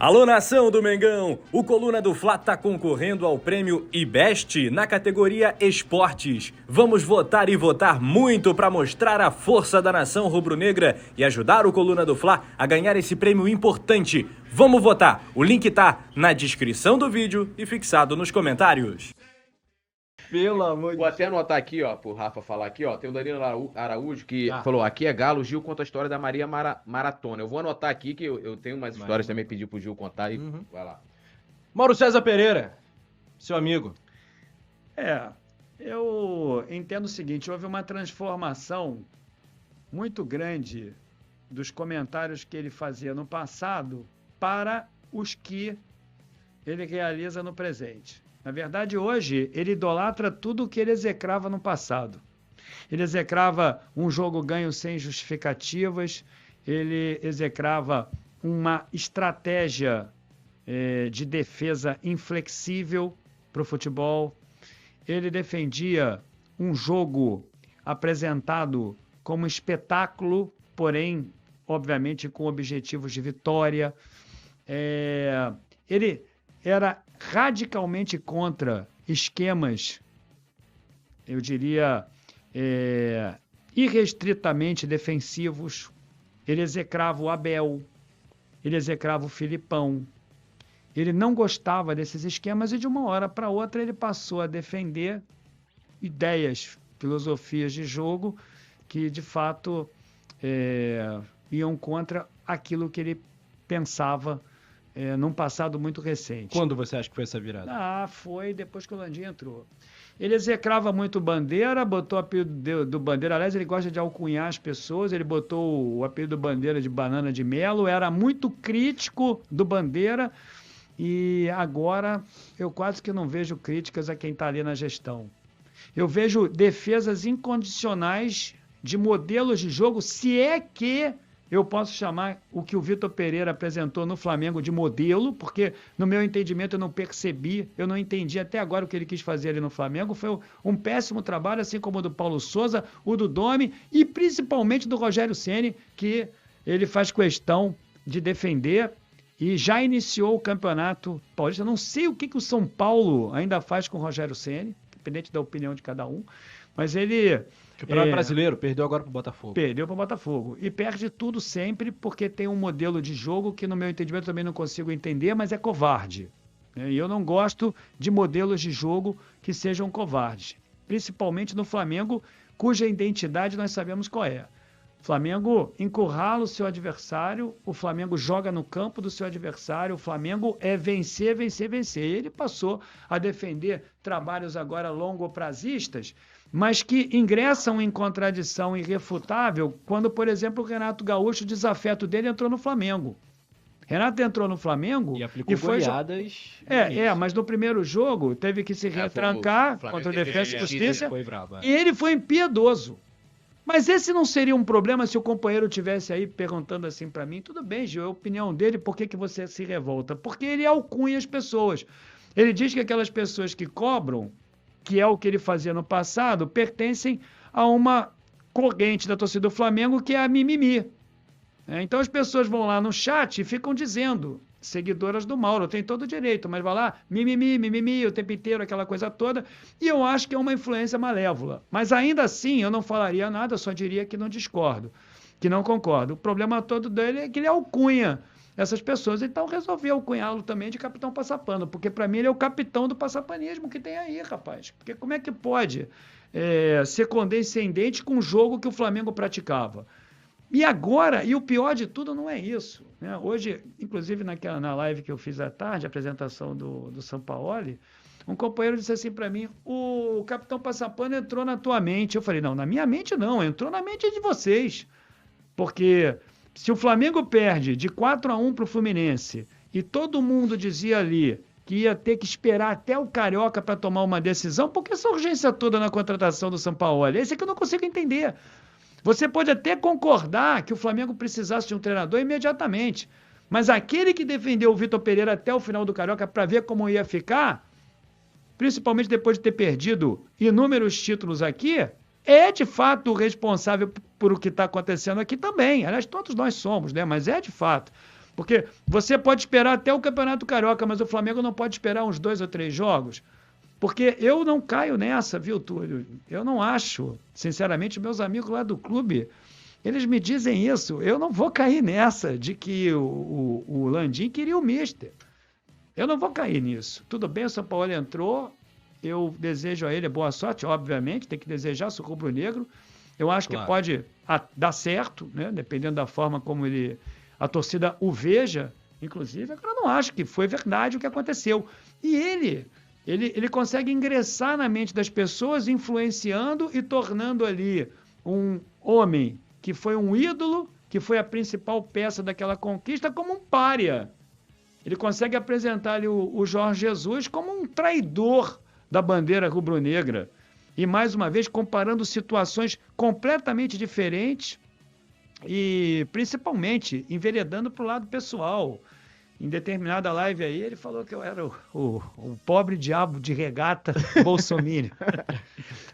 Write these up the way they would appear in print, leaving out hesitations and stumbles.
Alô, nação do Mengão! O Coluna do Fla tá concorrendo ao prêmio IBEST na categoria Esportes. Vamos votar e votar muito para mostrar a força da nação rubro-negra e ajudar o Coluna do Fla a ganhar esse prêmio importante. Vamos votar! O link tá na descrição do vídeo e fixado nos comentários. Pelo amor de Deus. Vou até anotar aqui, ó, pro Rafa falar aqui, ó. Tem o Danilo Araújo que falou, aqui é Galo, Gil conta a história da Maria Maratona. Eu vou anotar aqui que eu tenho umas histórias também, pedir pro Gil contar e vai lá. Mauro César Pereira, seu amigo. Eu entendo o seguinte, houve uma transformação muito grande dos comentários que ele fazia no passado para os que ele realiza no presente. Na verdade, hoje, ele idolatra tudo o que ele execrava no passado. Ele execrava um jogo ganho sem justificativas, ele execrava uma estratégia de defesa inflexível para o futebol. Ele defendia um jogo apresentado como espetáculo, porém, obviamente, com objetivos de vitória. Ele era radicalmente contra esquemas, eu diria, irrestritamente defensivos. Ele execrava o Abel, ele execrava o Filipão. Ele não gostava desses esquemas e de uma hora para outra ele passou a defender ideias, filosofias de jogo que de fato iam contra aquilo que ele pensava num passado muito recente. Quando você acha que foi essa virada? Foi depois que o Landim entrou. Ele execrava muito o Bandeira, botou o apelido do Bandeira. Aliás, ele gosta de alcunhar as pessoas, ele botou o apelido do Bandeira de Banana de Melo, era muito crítico do Bandeira e agora eu quase que não vejo críticas a quem está ali na gestão. Eu vejo defesas incondicionais de modelos de jogo, se é que eu posso chamar o que o Vitor Pereira apresentou no Flamengo de modelo, porque no meu entendimento eu não percebi, eu não entendi até agora o que ele quis fazer ali no Flamengo. Foi um péssimo trabalho, assim como o do Paulo Souza, o do Domi e principalmente do Rogério Ceni, que ele faz questão de defender e já iniciou o Campeonato Paulista. Eu não sei o que o São Paulo ainda faz com o Rogério Ceni, independente da opinião de cada um, mas ele... Campeonato Brasileiro, perdeu agora pro Botafogo. Perdeu pro Botafogo. E perde tudo sempre porque tem um modelo de jogo que, no meu entendimento, também não consigo entender, mas é covarde. E eu não gosto de modelos de jogo que sejam covardes. Principalmente no Flamengo, cuja identidade nós sabemos qual é. O Flamengo encurrala o seu adversário, o Flamengo joga no campo do seu adversário, o Flamengo é vencer, vencer, vencer. E ele passou a defender trabalhos agora longoprazistas, mas que ingressam em contradição irrefutável quando, por exemplo, o Renato Gaúcho, o desafeto dele, entrou no Flamengo. Renato entrou no Flamengo e aplicou goleadas. Mas no primeiro jogo teve que se retrancar contra o Defensa e Justiça e ele foi impiedoso. Mas esse não seria um problema se o companheiro tivesse aí perguntando assim para mim, tudo bem, Gil, é a opinião dele, por que você se revolta? Porque ele alcunha as pessoas. Ele diz que aquelas pessoas que cobram, que é o que ele fazia no passado, pertencem a uma corrente da torcida do Flamengo que é a mimimi. Então as pessoas vão lá no chat e ficam dizendo, seguidoras do Mauro, tem todo o direito, mas vai lá, mimimi, mimimi, o tempo inteiro, aquela coisa toda, e eu acho que é uma influência malévola. Mas ainda assim eu não falaria nada, só diria que não discordo, que não concordo. O problema todo dele é que ele alcunha essas pessoas, então resolvi alcunhá-lo também de capitão passapano, porque para mim ele é o capitão do passapanismo que tem aí, rapaz. Porque como é que pode ser condescendente com o jogo que o Flamengo praticava? E agora, e o pior de tudo não é isso, né? Hoje, inclusive na live que eu fiz à tarde, a apresentação do Sampaoli, um companheiro disse assim para mim, o capitão passapano entrou na tua mente. Eu falei, não, na minha mente não, entrou na mente de vocês, porque se o Flamengo perde de 4-1 para o Fluminense e todo mundo dizia ali que ia ter que esperar até o Carioca para tomar uma decisão, por que essa urgência toda na contratação do Sampaoli? Esse é que eu não consigo entender. Você pode até concordar que o Flamengo precisasse de um treinador imediatamente, mas aquele que defendeu o Vitor Pereira até o final do Carioca para ver como ia ficar, principalmente depois de ter perdido inúmeros títulos aqui, é de fato o responsável por o que está acontecendo aqui também. Aliás, todos nós somos, né? Mas é de fato. Porque você pode esperar até o Campeonato Carioca, mas o Flamengo não pode esperar uns 2 ou 3 jogos. Porque eu não caio nessa, viu, Túlio? Eu não acho, sinceramente, meus amigos lá do clube, eles me dizem isso. Eu não vou cair nessa de que o Landim queria o Mister. Eu não vou cair nisso. Tudo bem, o São Paulo entrou, eu desejo a ele boa sorte, obviamente, tem que desejar, sou rubro-negro. Eu acho que pode dar certo, né? Dependendo da forma como a torcida o veja, inclusive. Eu não acho que foi verdade o que aconteceu. E ele consegue ingressar na mente das pessoas, influenciando e tornando ali um homem que foi um ídolo, que foi a principal peça daquela conquista, como um pária. Ele consegue apresentar ali o Jorge Jesus como um traidor da bandeira rubro-negra. E, mais uma vez, comparando situações completamente diferentes e, principalmente, enveredando para o lado pessoal. Em determinada live aí, ele falou que eu era o pobre diabo de regata bolsominion.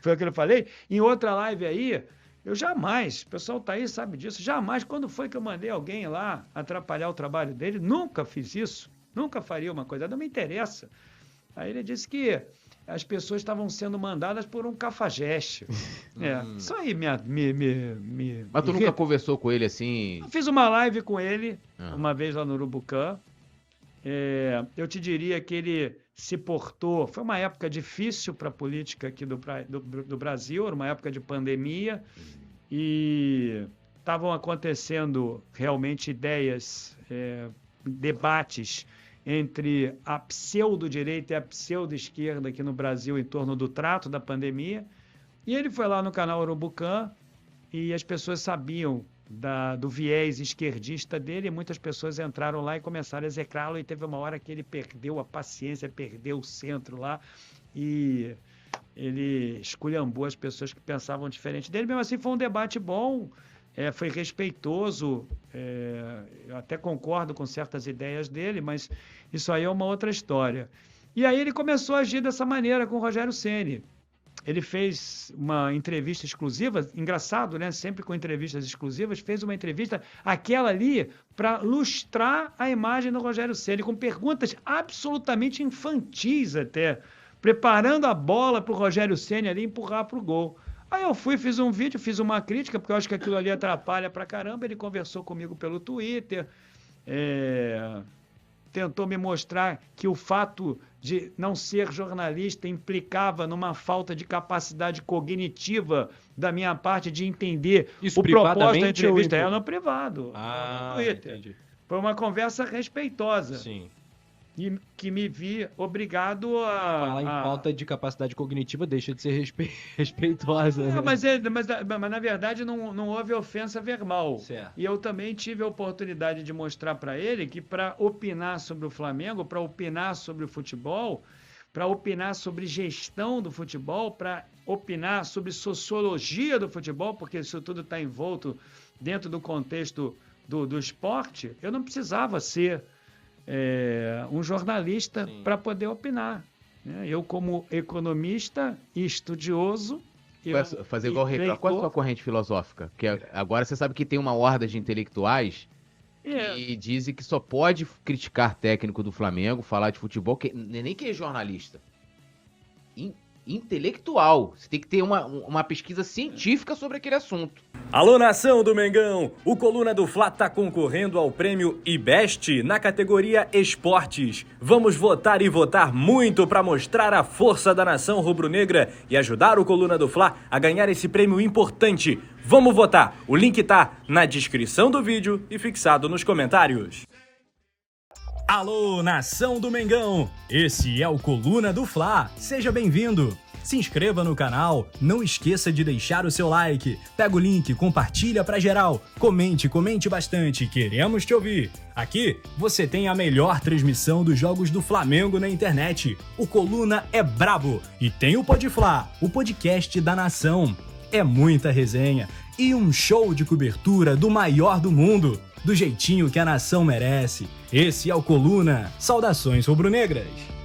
Foi o que eu falei. Em outra live aí, eu jamais, o pessoal tá aí, sabe disso, jamais, quando foi que eu mandei alguém lá atrapalhar o trabalho dele? Nunca fiz isso, nunca faria uma coisa, não me interessa. Aí ele disse que as pessoas estavam sendo mandadas por um cafajeste. Isso aí Mas tu nunca conversou com ele assim? Eu fiz uma live com ele, uma vez lá no Urubucã. Eu te diria que ele se portou... Foi uma época difícil para a política aqui do Brasil, era uma época de pandemia, e estavam acontecendo realmente ideias, debates entre a pseudo-direita e a pseudo-esquerda aqui no Brasil em torno do trato da pandemia. E ele foi lá no canal Urubucã e as pessoas sabiam do viés esquerdista dele, e muitas pessoas entraram lá e começaram a execrá-lo, e teve uma hora que ele perdeu a paciência, perdeu o centro lá, e ele esculhambou as pessoas que pensavam diferente dele. Mesmo assim, foi um debate bom, foi respeitoso, eu até concordo com certas ideias dele, mas isso aí é uma outra história. E aí ele começou a agir dessa maneira com o Rogério Ceni. Ele fez uma entrevista exclusiva, engraçado, né? Sempre com entrevistas exclusivas, fez uma entrevista, aquela ali, para lustrar a imagem do Rogério Ceni, com perguntas absolutamente infantis até, preparando a bola para o Rogério Ceni ali empurrar para o gol. Aí eu fiz um vídeo, fiz uma crítica, porque eu acho que aquilo ali atrapalha pra caramba. Ele conversou comigo pelo Twitter, tentou me mostrar que o fato de não ser jornalista implicava numa falta de capacidade cognitiva da minha parte de entender isso o propósito da entrevista. Ou... no privado, no Twitter. Entendi. Foi uma conversa respeitosa. Sim. E que me vi obrigado a... Falar em falta de capacidade cognitiva deixa de ser respeitosa. Né? Mas na verdade não houve ofensa verbal. Certo. E eu também tive a oportunidade de mostrar para ele que para opinar sobre o Flamengo, para opinar sobre o futebol, para opinar sobre gestão do futebol, para opinar sobre sociologia do futebol, porque isso tudo está envolto dentro do contexto do esporte, eu não precisava ser... um jornalista para poder opinar. Né? Eu, como economista e estudioso... Fazer igual o Ricardo. Qual é a sua corrente filosófica? Porque agora você sabe que tem uma horda de intelectuais que dizem que só pode criticar técnico do Flamengo, falar de futebol, nem que é jornalista. Intelectual. Você tem que ter uma pesquisa científica sobre aquele assunto. Alô, nação do Mengão! O Coluna do Fla está concorrendo ao prêmio IBEST na categoria Esportes. Vamos votar e votar muito para mostrar a força da nação rubro-negra e ajudar o Coluna do Fla a ganhar esse prêmio importante. Vamos votar! O link tá na descrição do vídeo e fixado nos comentários. Alô, nação do Mengão! Esse é o Coluna do Fla. Seja bem-vindo! Se inscreva no canal, não esqueça de deixar o seu like, pega o link, compartilha pra geral, comente bastante, queremos te ouvir. Aqui você tem a melhor transmissão dos jogos do Flamengo na internet. O Coluna é brabo e tem o Podfla, o podcast da nação. É muita resenha e um show de cobertura do maior do mundo, do jeitinho que a nação merece. Esse é o Coluna. Saudações rubro-negras!